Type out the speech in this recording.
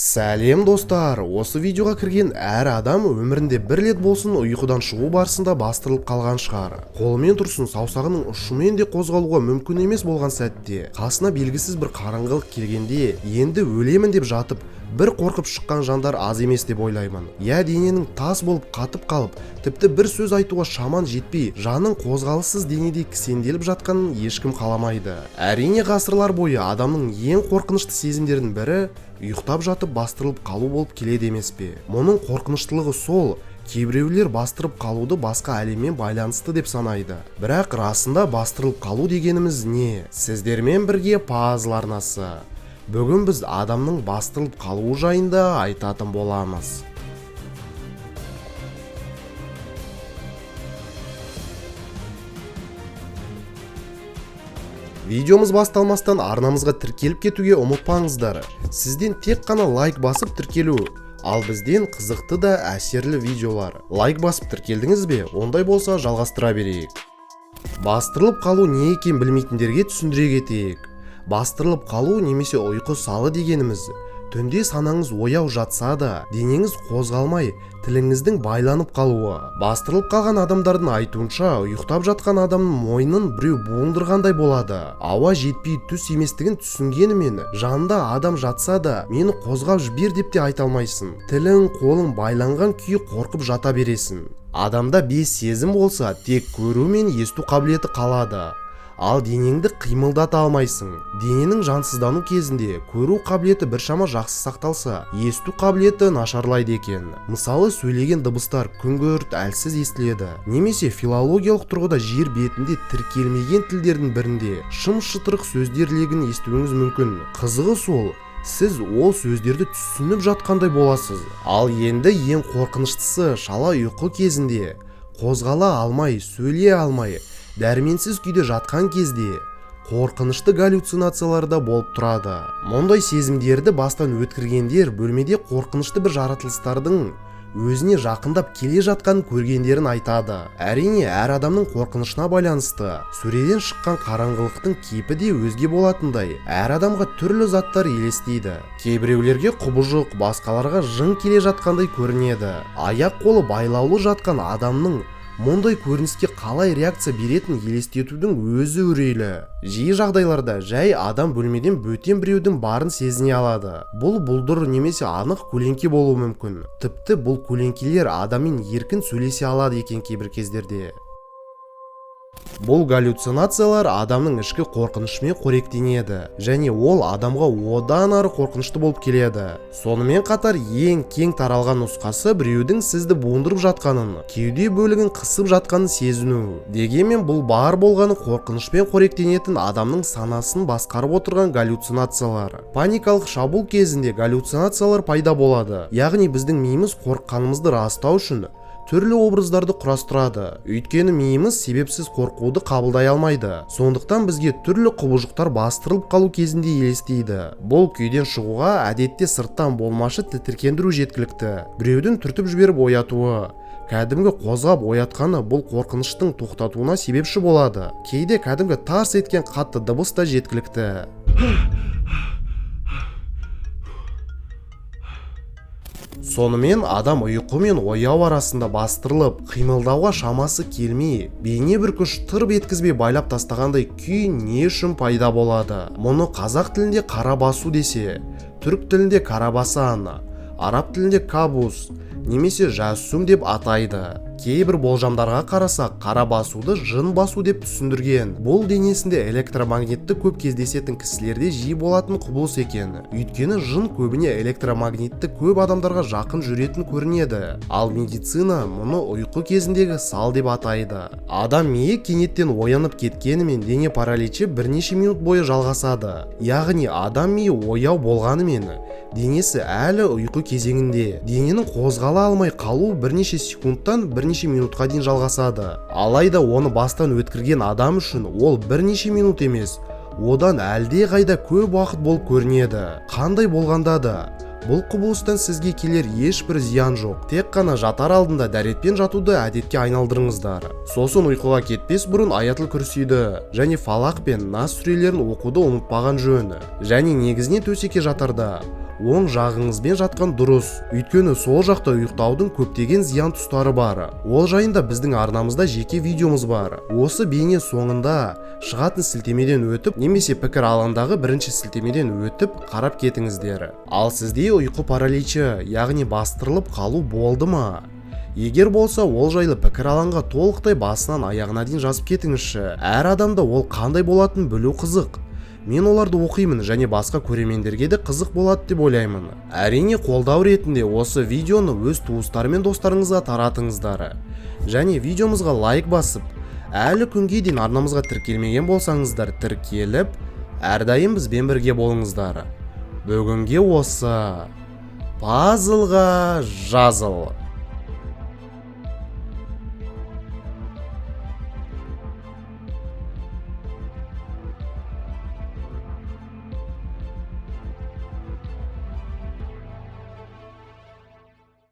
Сәлем достар, осы видеоға кірген әр адам өмірінде бір рет болсын ұйқыдан шығу барысында бастырылып қалған шығар. Қолымен тұрсын, саусағының ұшымен де қозғалуға мүмкін емес болған сәтте, қасына белгісіз бір қараңғылық келгенде, енді өлемін деп жатып, бір қорқып шыққан жандар аз емес деп ойлаймын. Дененің тас болып қатып қалып, тіпті бір сөз айтуға шаман жетпей, жаның қозғалыссыз денеде кісенделіп жатқанын ешкім қаламайды. Әрине ғасырлар бойы адамның ең қорқынышты сезімдерінің бірі ұйықтап жатып бастырылып қалу болып келеді емес пе? Мұның қорқыныштылығы сол, кейбіреулер бастырып қалуды басқа әлеммен байланысты деп санайды. Бірақ расында бастырылып қалу дегеніміз не? Сіздермен бірге пазл арнасы. Бүгін біз адамның бастырылып қалуы жайында айтатын боламыз. Видеомыз басталмастан арнамызға тіркеліп кетуге ұмытпаңыздар. Сізден тек қана лайк басып тіркелу, ал бізден қызықты да әсерлі видеолар. Лайк басып тіркелдіңіз бе? Ондай болса жалғастыра берейік. Бастырылып қалу не екен білмейтіндерге түсіндіре кетейік. Бастырылып қалу немесе ұйқы салы дегеніміз, түнде санаңыз ояу жатса да, денеңіз қозғалмай, тіліңіздің байланып қалуы. Бастырылып қалған адамдардың айтуынша, ұйықтап жатқан адамның мойнын біреу буындырғандай болады. Ауа жетпей түс еместігін түсінгенімен, жанында адам жатса да, мені қозғап жібер деп те айта алмайсың. Тілің, қолың байланған күйі қорқып жата бересің. Адамда 5 сезім болса, тек көру мен есту қабілеті қалады. Ал денеңді қимылдата алмайсың. Дененің жансыздану кезінде көру қабілеті біршама жақсы сақталса, есту қабілеті нашарлайды екен. Мысалы, сөйлеген дыбыстар күңгірт, әлсіз естіледі. Немесе филологиялық тұрғыда жер бетінде тіркелмеген тілдердің бірінде шым-шытырық сөздер легін естуіңіз мүмкін. Қызығы сол, сіз ол сөздерді түсініп жатқандай боласыз. Ал енді ең қорқыныштысы, шала ұйқы кезінде қозғала алмай, сөйлей алмай, дәрменсіз күйде жатқан кезде қорқынышты галлюцинациялар да болып тұрады. Мұндай сезімдерді бастан өткіргендер бөлмеде қорқынышты бір жаратылыстардың өзіне жақындап келе жатқанын көргендерін айтады. Әрине, әр адамның қорқынышына байланысты сөреден шыққан қараңғылықтың кейпі де өзге болатындай, әр адамға түрлі заттар елестейді. Кейбіреулерге құбыжық, басқаларға жын келе жатқандай көрінеді. Аяқ қолы байлаулы жатқан адамның мұндай көрініске қалай реакция беретін елестетудің өзі үрейлі. Жиі жағдайларда жай адам бөлмеден бөтен біреудің барын сезіне алады. Бұл бұлдыр немесе анық көлеңке болуы мүмкін. Тіпті бұл көлеңкелер адаммен еркін сөйлесе алады екен кейбір кездерде. Бұл галлюцинациялар адамның ішкі қорқынышымен қоректенеді, және ол адамға одан ары қорқынышты болып келеді. Сонымен қатар ең кең таралған нұсқасы біреудің сізді буындырып жатқанын, кеуде бөлігін қысып жатқанын сезіну. Дегенмен бұл бар болғаны қорқынышпен қоректенетін адамның санасын басқарып отырған галлюцинациялар. Паникалық шабуыл кезінде галлюцинациялар пайда болады. Яғни біздің миымыз қорыққанымызды растау үшін түрлі образдарды құрастырады. Өйткені миымыз себепсіз қорқуды қабылдай алмайды. Сондықтан бізге түрлі құбыжықтар бастырылып қалу кезінде елестейді. Бұл күйден шығуға әдетте сырттан болмашы тітіркендіру жеткілікті. Біреудің түртіп жіберіп оятуы, кәдімгі қозғап оятқаны бұл қорқыныштың тоқтатуына себепші болады. Кейде кәдімгі тарс еткен қатты дыбыс та жеткілікті. Сонымен адам ұйқы мен ояу арасында бастырылып, қимылдауға шамасы келмей, бейне бір күш тырп еткізбей байлап тастағандай күй не үшін пайда болады? Мұны қазақ тілінде қара басу десе, түрік тілінде карабасан, араб тілінде кабус немесе жассум деп атайды. Кейбір болжамдарға қарасақ, қара басуды жын басу деп түсіндірген. Бұл денесінде электромагнитті көп кездесетін кісілерде жиі болатын құбылыс екен. Өйткені жын көбіне электромагнитті көп адамдарға жақын жүретін көрінеді. Ал медицина мұны ұйқы кезіндегі сал деп атайды. Адам миы кенеттен оянып кеткенімен дене параличі бірнеше минут бойы жалғасады. Яғни адам миы ояу болғанымен денесі әлі ұйқы кезеңінде. Дененің қозғала алмай қалу бірнеше секундтан бірнеше минутқа дейін жалғасады. Алайда оны бастан өткірген адам үшін ол бірнеше минут емес, одан әлде қайда көп уақыт болып көрінеді. Қандай болғанда да, бұл құбылыстан сізге келер ешбір зиян жоқ. Тек қана жатар алдында дәретпен жатуды әдетке айналдырыңыздар. Сосын ұйқыға кетпес бұрын аятыл күрсиді және фалақ пен нас сүрелерін оқуды ұмытпаған жөн. Және негізіне төсекке жатарда оң жағыңызбен жатқан дұрыс. Өйткені сол жақта ұйықтаудың көптеген зиян тұстары бар. Ол жайында біздің арнамызда жеке видеомыз бар. Осы бейне соңында шығатын сілтемеден өтіп, немесе пікір алаңдағы бірінші сілтемеден өтіп қарап кетіңіздер. Ал сізде ұйқы параличі, яғни бастырылып қалу болды ма? Егер болса, ол жайлы пікір алаңға толықтай басынан аяғына дейін жазып кетіңізші. Әр адамда ол қандай болатынын білу қызық. Мен оларды оқимын және басқа көрермендерге де қызық болады деп ойлаймын. Әрине, қолдау ретінде осы видеоны өз туыстары мен достарыңызға таратыңыздар. Және видеомызға лайк басып, әлі күнге дейін арнамызға тіркелмеген болсаңыздар, тіркеліп, әрдайым бізбен бірге болыңыздар. Бүгінге осы. Пазлға жазыл.